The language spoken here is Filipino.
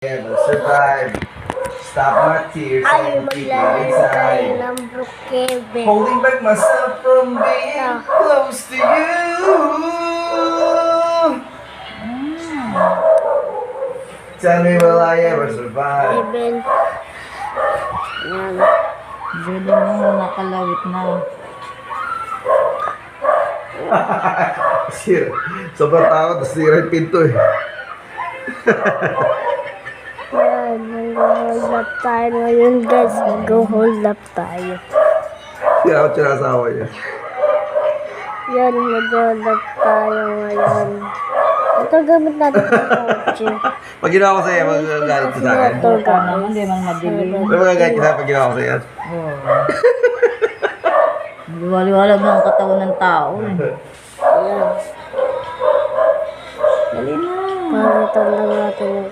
Never survive. Stop my tears Ay, and keep me maglalaro tayo inside. ng Brookhaven. Holding back myself from being close to you. Tell me, will I ever survive? Brookhaven. Yan. Bili mo, nakalawit na. Sira. Sobrang takot. Sira yung pinto eh. Yan, nag-hold up tayo ngayon guys. Nag-hold up tayo. Sira ako sinasawa niya. Yan, nag-hold up tayo ngayon. Ito gamit natin sa kotse. Pag ginawa ko sa'yo, magagalit ka sa akin. Ito Ikaw naman, guys. di man madilim. May magagalit ka sa akin pag ginawa ko sa'yo. Oo. Liwalag na ang katawan ng tao. Yan. Dali na. Palitan lang natin yung